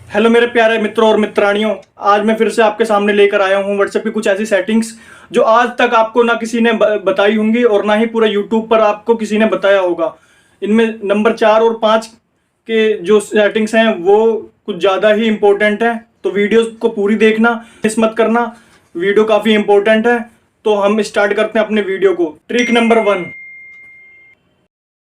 Hello मेरे प्यारे मित्रों और मित्राणियों। आज मैं फिर से आपके सामने लेकर आया हूँ व्हाट्सएप की कुछ ऐसी सेटिंग्स जो आज तक आपको ना किसी ने बताई होंगी और ना ही पूरा यूट्यूब पर आपको किसी ने बताया होगा। इनमें नंबर 4 और 5 के जो सेटिंग्स हैं वो कुछ ज़्यादा ही इम्पोर्टेंट है, तो वीडियो को पूरी देखना, मिस मत करना। वीडियो काफ़ी इम्पोर्टेंट है। तो हम स्टार्ट करते हैं अपने वीडियो को। ट्रिक नंबर 1,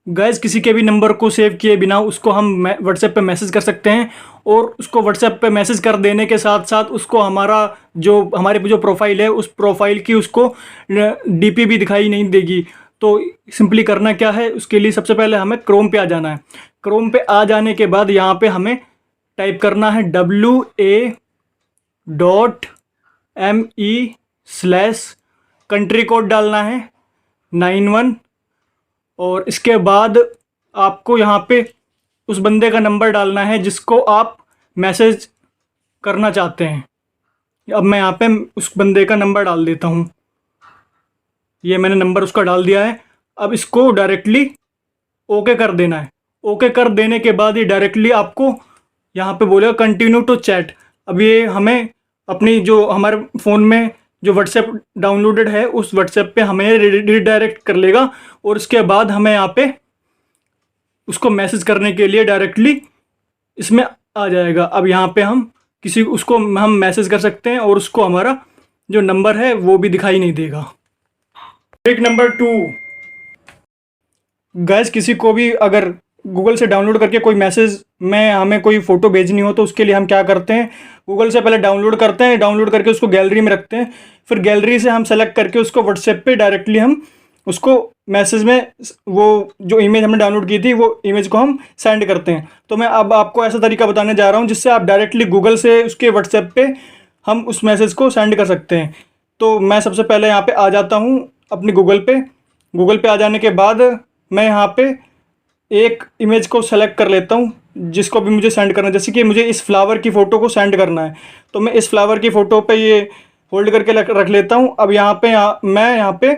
गैस किसी के भी नंबर को सेव किए बिना उसको हम व्हाट्सएप पे मैसेज कर सकते हैं, और उसको व्हाट्सएप पे मैसेज कर देने के साथ साथ उसको हमारे जो प्रोफाइल है उस प्रोफाइल की उसको डीपी भी दिखाई नहीं देगी। तो सिंपली करना क्या है, उसके लिए सबसे पहले हमें क्रोम पे आ जाना है। क्रोम पे आ जाने के बाद यहाँ पे हमें टाइप करना है WA.ME/ कंट्री कोड डालना है 91, और इसके बाद आपको यहाँ पे उस बंदे का नंबर डालना है जिसको आप मैसेज करना चाहते हैं। अब मैं यहाँ पे उस बंदे का नंबर डाल देता हूँ। ये मैंने नंबर उसका डाल दिया है। अब इसको डायरेक्टली ओके कर देना है। ओके कर देने के बाद ये डायरेक्टली आपको यहाँ पे बोलेगा कंटिन्यू टू चैट। अब ये हमें अपनी जो हमारे फ़ोन में जो व्हाट्सएप डाउनलोडेड है उस व्हाट्सएप पे हमें रिडायरेक्ट कर लेगा, और उसके बाद हमें यहाँ पे उसको मैसेज करने के लिए डायरेक्टली इसमें आ जाएगा। अब यहाँ पे हम मैसेज कर सकते हैं और उसको हमारा जो नंबर है वो भी दिखाई नहीं देगा। ट्रिक नंबर 2, गैस किसी को भी अगर गूगल से डाउनलोड करके कोई मैसेज में हमें कोई फ़ोटो भेजनी हो तो उसके लिए हम क्या करते हैं, गूगल से पहले डाउनलोड करते हैं, डाउनलोड करके उसको गैलरी में रखते हैं। फिर गैलरी से हम सेलेक्ट करके उसको व्हाट्सएप पे डायरेक्टली हम उसको मैसेज में वो जो इमेज हमने डाउनलोड की थी वो इमेज को हम सेंड करते हैं। तो मैं अब आपको ऐसा तरीका बताने जा रहा हूँ जिससे आप डायरेक्टली गूगल से उसके व्हाट्सएप पे हम उस मैसेज को सेंड कर सकते हैं। तो मैं सबसे पहले यहाँ पे आ जाता हूँ अपनी गूगल पे आ जाने के बाद मैं यहाँ पे एक इमेज को सेलेक्ट कर लेता हूँ जिसको भी मुझे सेंड करना है। जैसे कि मुझे इस फ्लावर की फ़ोटो को सेंड करना है, तो मैं इस फ्लावर की फ़ोटो पे ये होल्ड करके रख लेता हूँ। अब मैं यहाँ पे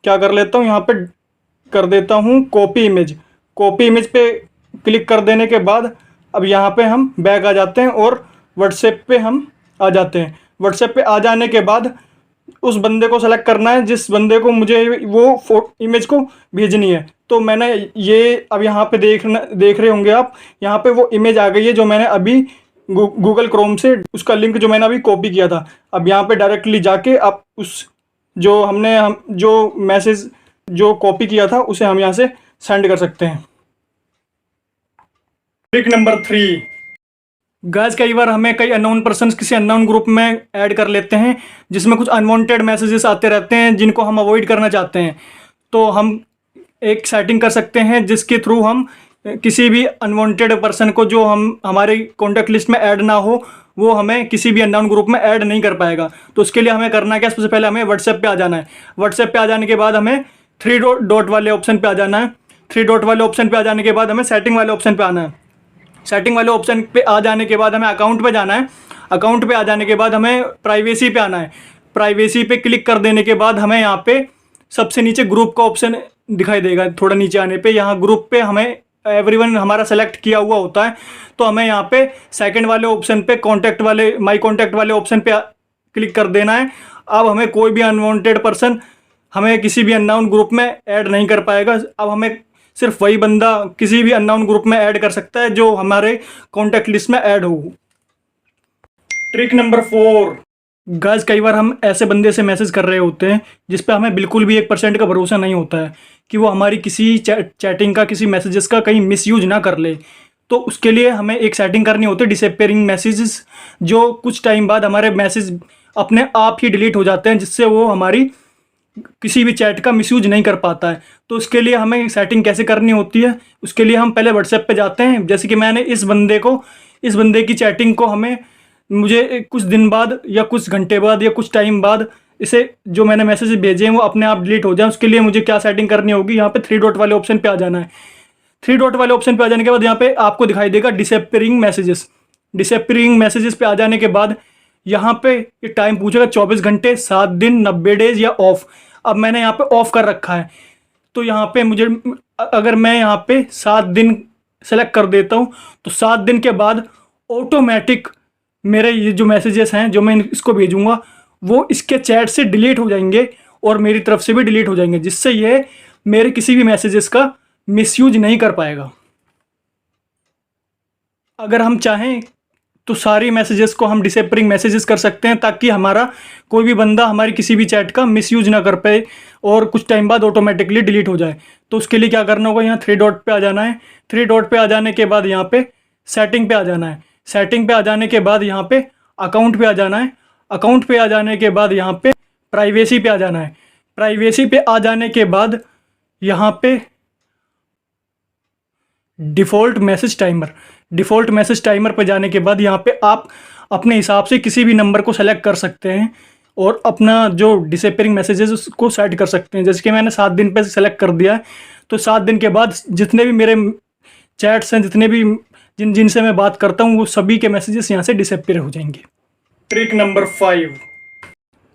क्या कर लेता हूँ, यहाँ पे कर देता हूँ कॉपी इमेज पे क्लिक कर देने के बाद अब यहाँ पे हम बैक आ जाते हैं और व्हाट्सएप पे हम आ जाते हैं। व्हाट्सएप पे आ जाने के बाद उस बंदे को सेलेक्ट करना है जिस बंदे को मुझे वो इमेज को भेजनी है। तो मैंने ये अब यहाँ पे देख रहे होंगे आप, यहाँ पे वो इमेज आ गई है जो मैंने अभी गूगल क्रोम से उसका लिंक जो मैंने अभी कॉपी किया था। अब यहाँ पे डायरेक्टली जाके आप उस जो मैसेज जो कॉपी किया था उसे हम यहाँ से सेंड कर सकते हैं। ट्रिक नंबर 3, गाइस कई बार हमें कई अननोन पर्सन्स किसी अननोन ग्रुप में ऐड कर लेते हैं जिसमें कुछ अनवांटेड मैसेजेस आते रहते हैं जिनको हम अवॉइड करना चाहते हैं। तो हम एक सेटिंग कर सकते हैं जिसके थ्रू हम किसी भी अनवांटेड पर्सन को जो हमारे कॉन्टैक्ट लिस्ट में ऐड ना हो वो हमें किसी भी अननोन ग्रुप में ऐड नहीं कर पाएगा। तो उसके लिए हमें करना क्या, सबसे पहले हमें व्हाट्सएप पे आ जाना है। व्हाट्सएप पे आ जाने के बाद हमें 3 डॉट वाले ऑप्शन पे आ जाना है। 3 डॉट वाले ऑप्शन पे आ जाने के बाद हमें सेटिंग वाले ऑप्शन पे आना है। सेटिंग वाले ऑप्शन पे आ जाने के बाद हमें अकाउंट पे जाना है। अकाउंट पे आ जाने के बाद हमें प्राइवेसी पे आना है। प्राइवेसी पे क्लिक कर देने के बाद हमें यहाँ पे सबसे नीचे ग्रुप का ऑप्शन दिखाई देगा। थोड़ा नीचे आने पे यहाँ ग्रुप पे हमें एवरीवन हमारा सेलेक्ट किया हुआ होता है, तो हमें यहाँ पे सेकंड वाले ऑप्शन पे माई कॉन्टैक्ट वाले ऑप्शन पे क्लिक कर देना है। अब हमें कोई भी अनवांटेड पर्सन हमें किसी भी अननोन ग्रुप में ऐड नहीं कर पाएगा। अब हमें सिर्फ वही बंदा किसी भी अननोन ग्रुप में ऐड कर सकता है जो हमारे कॉन्टैक्ट लिस्ट में ऐड हो। ट्रिक नंबर 4, गाइस कई बार हम ऐसे बंदे से मैसेज कर रहे होते हैं जिस पे हमें बिल्कुल भी 1% का भरोसा नहीं होता है कि वो हमारी किसी चैटिंग का किसी मैसेजेस का कहीं मिसयूज ना कर ले। तो उसके लिए हमें एक सेटिंग करनी होती है डिसअपीयरिंग मैसेजेस, जो कुछ टाइम बाद हमारे मैसेज अपने आप ही डिलीट हो जाते हैं जिससे वो हमारी किसी भी चैट का मिसयूज नहीं कर पाता है। तो उसके लिए हमें सेटिंग कैसे करनी होती है, उसके लिए हम पहले व्हाट्सएप पे जाते हैं। जैसे कि मैंने इस बंदे की चैटिंग को मुझे कुछ दिन बाद या कुछ घंटे बाद या कुछ टाइम बाद इसे जो मैंने मैसेज भेजे हैं वो अपने आप डिलीट हो जाए। उसके लिए मुझे क्या सेटिंग करनी होगी, यहाँ पे 3 डॉट वाले ऑप्शन पे आ जाना है। 3 डॉट वाले ऑप्शन पे आ जाने के बाद यहाँ पे आपको दिखाई देगा डिसअपीयरिंग मैसेजेस पे आ जाने के बाद यहाँ पे ये टाइम पूछेगा 24 घंटे, 7 दिन, 90 डेज या ऑफ। अब मैंने यहाँ पे ऑफ कर रखा है, तो यहाँ पे अगर मैं यहाँ पे 7 दिन सेलेक्ट कर देता हूँ तो 7 दिन के बाद ऑटोमेटिक मेरे ये जो मैसेजेस हैं जो मैं इसको भेजूंगा वो इसके चैट से डिलीट हो जाएंगे और मेरी तरफ से भी डिलीट हो जाएंगे, जिससे ये मेरे किसी भी मैसेजेस का मिसयूज नहीं कर पाएगा। अगर हम चाहें तो सारी मैसेजेस को हम डिसेपरिंग मैसेजेस कर सकते हैं, ताकि हमारा कोई भी बंदा हमारी किसी भी चैट का मिसयूज ना कर पाए और कुछ टाइम बाद ऑटोमेटिकली डिलीट हो जाए। तो उसके लिए क्या करना होगा, यहाँ 3 डॉट पे आ जाना है। 3 डॉट पे आ जाने के बाद यहाँ पे सेटिंग पे आ जाना है। सेटिंग पे आ जाने के बाद यहाँ पे अकाउंट पे आ जाना है। अकाउंट पे आ जाने के बाद यहाँ पे प्राइवेसी पे आ जाना है। प्राइवेसी पे आ जाने के बाद यहाँ पे डिफ़ॉल्ट मैसेज टाइमर पर जाने के बाद यहाँ पे आप अपने हिसाब से किसी भी नंबर को सेलेक्ट कर सकते हैं और अपना जो डिसअपीयरिंग मैसेजेस उसको सेट कर सकते हैं। जैसे कि मैंने 7 दिन पे सेलेक्ट कर दिया है, तो 7 दिन के बाद जितने भी मेरे चैट्स हैं, जितने भी जिनसे मैं बात करता हूँ, वो सभी के मैसेजेस यहाँ से डिसअपीयर हो जाएंगे। ट्रिक नंबर 5,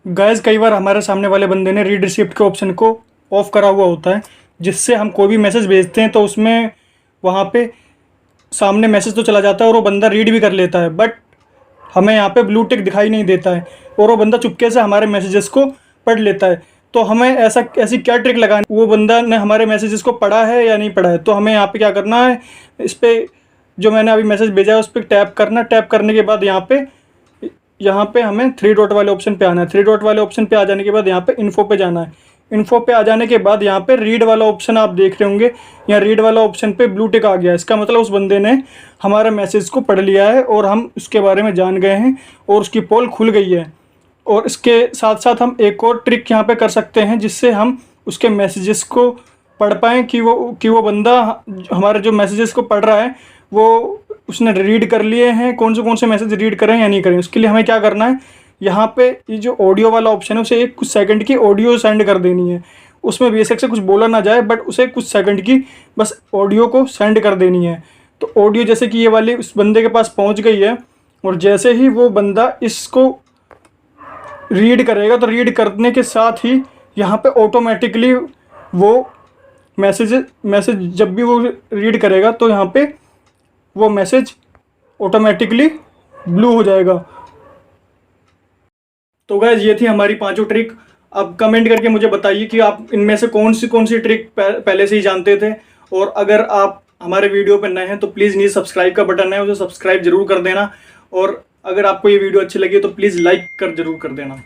गाइस कई बार हमारे सामने वाले बंदे ने रीड रिसिप्ट के ऑप्शन को ऑफ करा हुआ होता है, जिससे हम कोई भी मैसेज भेजते हैं तो उसमें वहाँ पे सामने मैसेज तो चला जाता है और वो बंदा रीड भी कर लेता है, बट हमें यहाँ पे ब्लू टिक दिखाई नहीं देता है और वो बंदा चुपके से हमारे मैसेजेस को पढ़ लेता है। तो हमें ऐसी क्या ट्रिक लगानी, वो बंदा ने हमारे मैसेजेस को पढ़ा है या नहीं पढ़ा है। तो हमें यहाँ पे क्या करना है, इस पर जो मैंने अभी मैसेज भेजा है उस पर टैप करना। टैप करने के बाद यहाँ पे हमें 3 डॉट वाले ऑप्शन पे आना है। 3 डॉट वाले ऑप्शन पे आ जाने के बाद यहाँ पे इन्फो पे जाना है। इन्फो पे आ जाने के बाद यहाँ पे रीड वाला ऑप्शन आप देख रहे होंगे, यहाँ रीड वाला ऑप्शन पे ब्लू टिक आ गया। इसका मतलब उस बंदे ने हमारे मैसेज को पढ़ लिया है और हम उसके बारे में जान गए हैं और उसकी पोल खुल गई है। और इसके साथ साथ हम एक और ट्रिक यहाँ पे कर सकते हैं, जिससे हम उसके मैसेजेस को पढ़ पाएँ कि वो बंदा हमारे जो मैसेजेस को पढ़ रहा है वो उसने रीड कर लिए हैं, कौन से मैसेज रीड करें या नहीं करें। उसके लिए हमें क्या करना है, यहाँ पे ये जो ऑडियो वाला ऑप्शन है उसे कुछ सेकंड की ऑडियो सेंड कर देनी है। उसमें बेशक से कुछ बोला ना जाए, बट उसे कुछ सेकंड की बस ऑडियो को सेंड कर देनी है। तो ऑडियो जैसे कि ये वाली उस बंदे के पास पहुँच गई है, और जैसे ही वो बंदा इसको रीड करेगा तो रीड करने के साथ ही यहाँ पे ऑटोमेटिकली वो मैसेज जब भी वो रीड करेगा तो यहाँ पे वो मैसेज ऑटोमेटिकली ब्लू हो जाएगा। तो गाइस ये थी हमारी 5 ट्रिक। अब कमेंट करके मुझे बताइए कि आप इनमें से कौन सी ट्रिक पहले से ही जानते थे, और अगर आप हमारे वीडियो पर नए हैं तो प्लीज़ नीचे सब्सक्राइब का बटन है, उसे सब्सक्राइब जरूर कर देना। और अगर आपको ये वीडियो अच्छी लगी तो प्लीज़ लाइक जरूर कर देना।